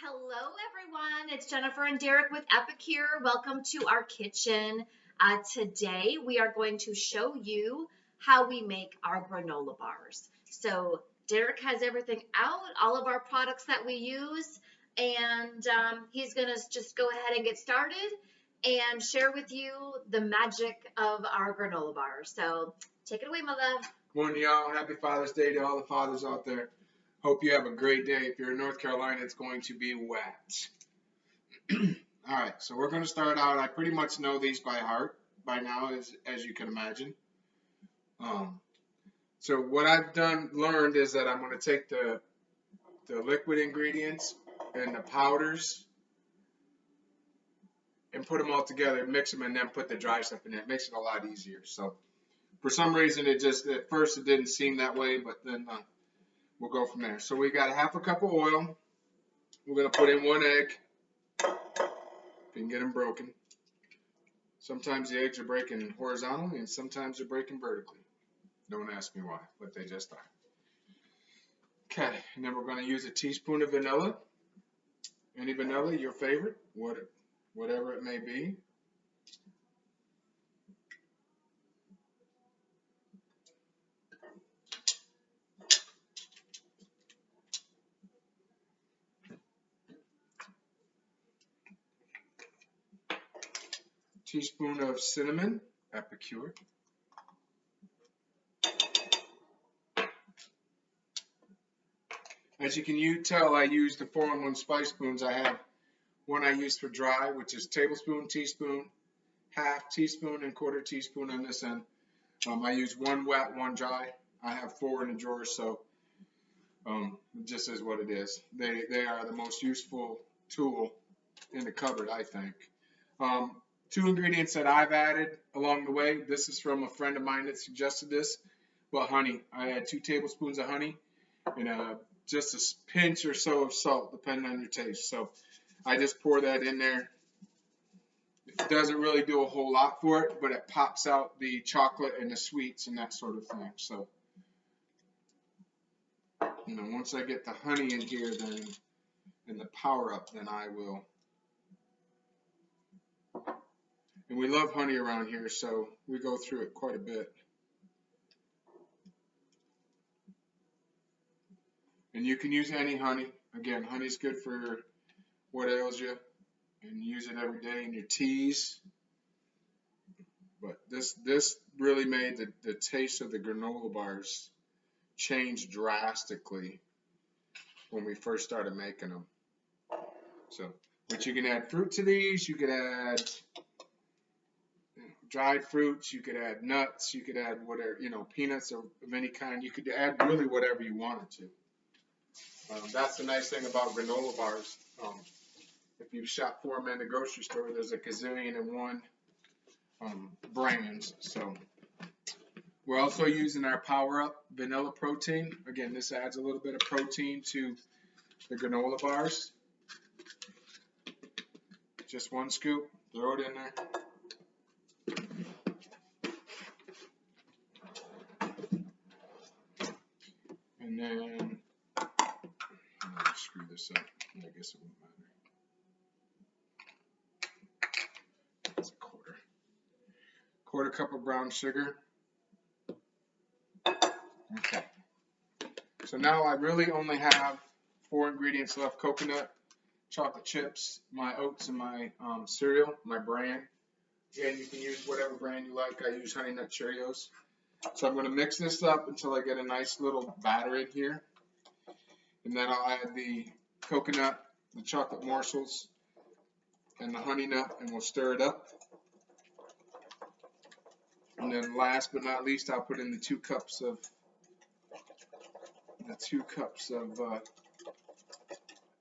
Hello, everyone. It's Jennifer and Derrick with Epicure. Welcome to our kitchen. Today, we are going to show you how we make our granola bars. So, Derrick has everything out, all of our products that we use, and he's going to just go ahead and get started and share with you the magic of our granola bars. So, take it away, my love. Morning, y'all. Happy Father's Day to all the fathers out there. Hope you have a great day. If you're in North Carolina, it's going to be wet. All right, so we're going to start out. I pretty much know these by heart by now, as you can imagine. So what I've learned is that I'm going to take the liquid ingredients and the powders and put them all together, mix them, and then put the dry stuff in there. It makes it a lot easier. So for some reason, at first it didn't seem that way, but then we'll go from there. So we got a half a cup of oil. We're going to put in 1 egg. If you can get them broken. Sometimes the eggs are breaking horizontally and sometimes they're breaking vertically. Don't ask me why, but they just are. Okay, and then we're going to use a teaspoon of vanilla. Any vanilla, your favorite, whatever it may be. Teaspoon of cinnamon, Epicure. As you can tell, I use the 4-in-1 spice spoons. I have one I use for dry, which is tablespoon, teaspoon, half teaspoon, and quarter teaspoon on this end. I use 1 wet, 1 dry. I have 4 in the drawer, so it just is what it is. They are the most useful tool in the cupboard, I think. 2 ingredients that I've added along the way. This is from a friend of mine that suggested this. Well, honey. I add 2 tablespoons of honey and just a pinch or so of salt, depending on your taste. So I just pour that in there. It doesn't really do a whole lot for it, but it pops out the chocolate and the sweets and that sort of thing. So, once I get the honey in here, then and the power up, then I will. And we love honey around here, so we go through it quite a bit. And you can use any honey. Again, honey's good for what ails you, and use it every day in your teas. But this really made the taste of the granola bars change drastically when we first started making them. So, but you can add fruit to these. You could add dried fruits. You could add nuts. You could add whatever, peanuts of any kind. You could add really whatever you wanted to. That's the nice thing about granola bars. If you shop for them in the grocery store, there's a gazillion and one brands. So we're also using our Power Up vanilla protein. Again, this adds a little bit of protein to the granola bars. Just 1 scoop. Throw it in there. And then screw this up. I guess it won't matter. That's a quarter cup of brown sugar. Okay. So now I really only have 4 ingredients left: coconut, chocolate chips, my oats, and my cereal, my brand. Again, you can use whatever brand you like. I use Honey Nut Cheerios. So I'm going to mix this up until I get a nice little batter in here. And then I'll add the coconut, the chocolate morsels, and the honey nut, and we'll stir it up. And then last but not least, I'll put in the 2 cups of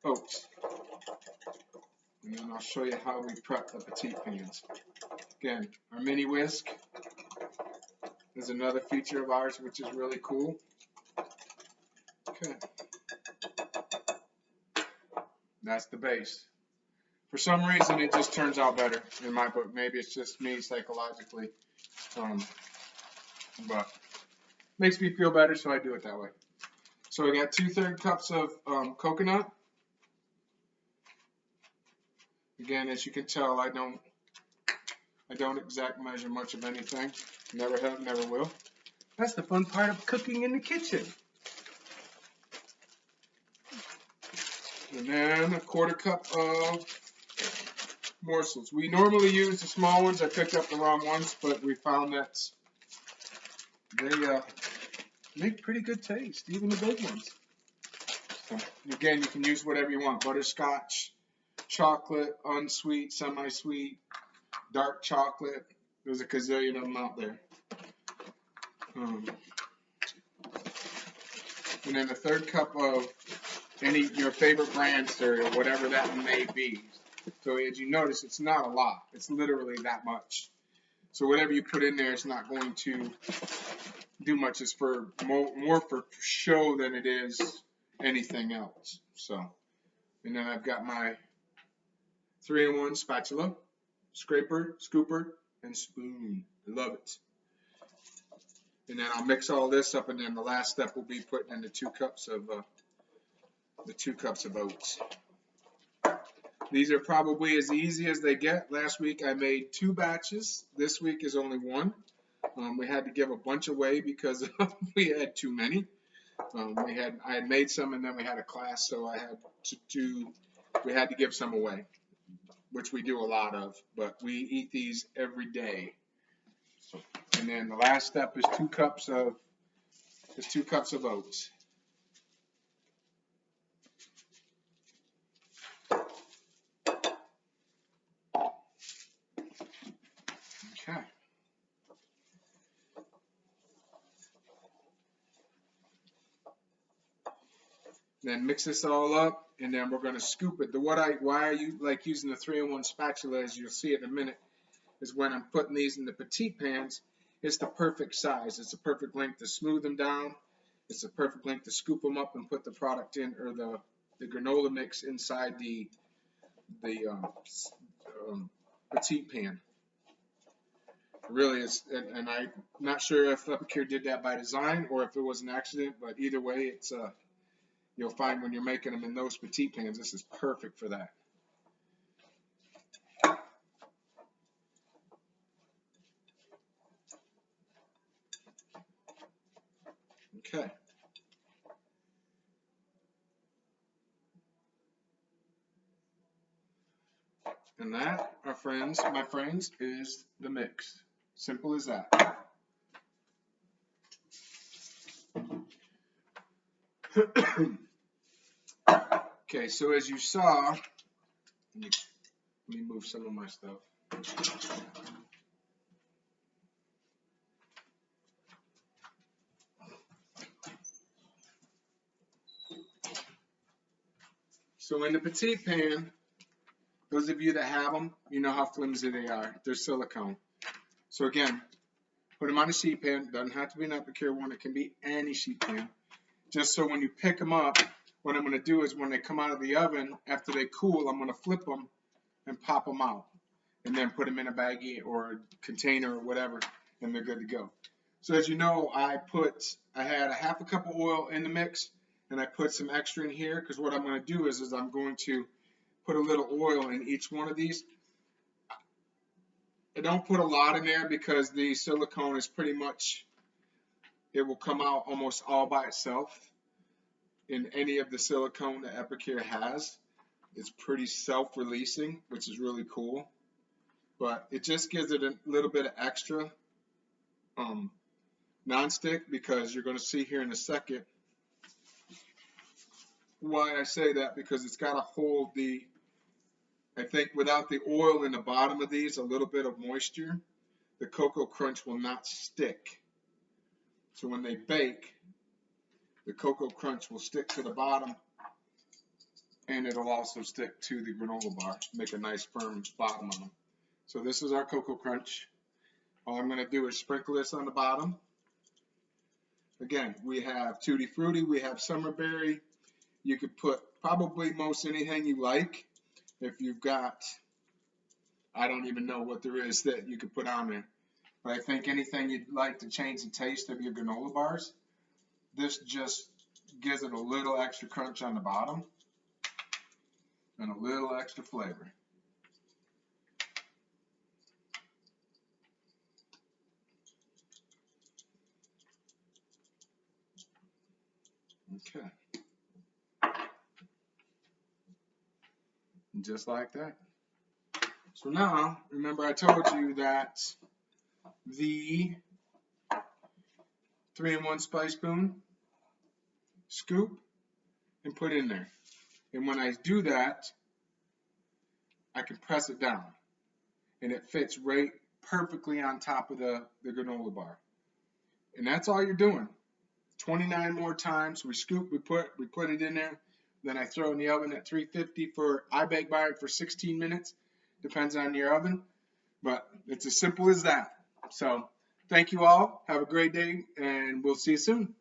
oats. And then I'll show you how we prep the petite pans. Again, our mini whisk is another feature of ours, which is really cool. Okay. That's the base. For some reason, it just turns out better in my book. Maybe it's just me psychologically, but makes me feel better, so I do it that way. So I got 2/3 cups of coconut, Again, as you can tell, I don't exact measure much of anything. Never have, never will. That's the fun part of cooking in the kitchen. And then a 1/4 cup of morsels. We normally use the small ones. I picked up the wrong ones, but we found that they make pretty good taste, even the big ones. So, again, you can use whatever you want. Butterscotch, chocolate, unsweet, semi-sweet, dark chocolate. There's a gazillion of them out there. And then a 1/3 cup of your favorite brand cereal, whatever that may be. So as you notice, it's not a lot. It's literally that much. So whatever you put in there, it's not going to do much. It's for more for show than it is anything else. So, and then I've got my 3-in-1 spatula, scraper, scooper, and spoon. I love it. And then I'll mix all this up, and then the last step will be putting in the 2 cups of oats. These are probably as easy as they get. Last week I made 2 batches. This week is only 1. We had to give a bunch away because we had too many. I had made some, and then we had a class, so we had to give some away, which we do a lot of. But we eat these every day. And then the last step is 2 cups of oats. Okay. Then mix this all up, and then we're going to scoop it. Why I like using the 3-in-1 spatula, as you'll see in a minute, is when I'm putting these in the petite pans, it's the perfect size. It's the perfect length to smooth them down. It's the perfect length to scoop them up and put the product in, or the granola mix inside the petite pan. Really, and I'm not sure if Epicure did that by design or if it was an accident, but either way, it's you'll find when you're making them in those petite pans, this is perfect for that. Okay. And that, my friends, is the mix. Simple as that. Okay, so as you saw, let me move some of my stuff. So in the petite pan, those of you that have them, you know how flimsy they are. They're silicone. So again, put them on a sheet pan. Doesn't have to be an Epicure one. It can be any sheet pan. Just so when you pick them up, what I'm going to do is when they come out of the oven, after they cool, I'm going to flip them and pop them out. And then put them in a baggie or a container or whatever, and they're good to go. So as you know, I had a 1/2 cup of oil in the mix, and I put some extra in here, because what I'm going to do is I'm going to put a little oil in each one of these. I don't put a lot in there because the silicone is pretty much, it will come out almost all by itself in any of the silicone that Epicure has. It's pretty self-releasing, which is really cool. But it just gives it a little bit of extra nonstick, because you're going to see here in a second why I say that, because it's got to hold I think without the oil in the bottom of these, a little bit of moisture, the Cocoa Crunch will not stick. So when they bake, the Cocoa Crunch will stick to the bottom, and it'll also stick to the granola bar, make a nice firm bottom on them. So this is our Cocoa Crunch. All I'm going to do is sprinkle this on the bottom. Again, we have Tutti Frutti, we have Summerberry. You could put probably most anything you like. If you've got, I don't even know what there is that you could put on there. But I think anything you'd like to change the taste of your granola bars, this just gives it a little extra crunch on the bottom and a little extra flavor. Okay. And just like that. So now, remember I told you that the 3-in-1 spice spoon, scoop, and put in there. And when I do that, I can press it down. And it fits right perfectly on top of the granola bar. And that's all you're doing. 29 more times. We scoop, we put it in there. Then I throw it in the oven at 350 I bake by it for 16 minutes. Depends on your oven. But it's as simple as that. So thank you all. Have a great day, and we'll see you soon.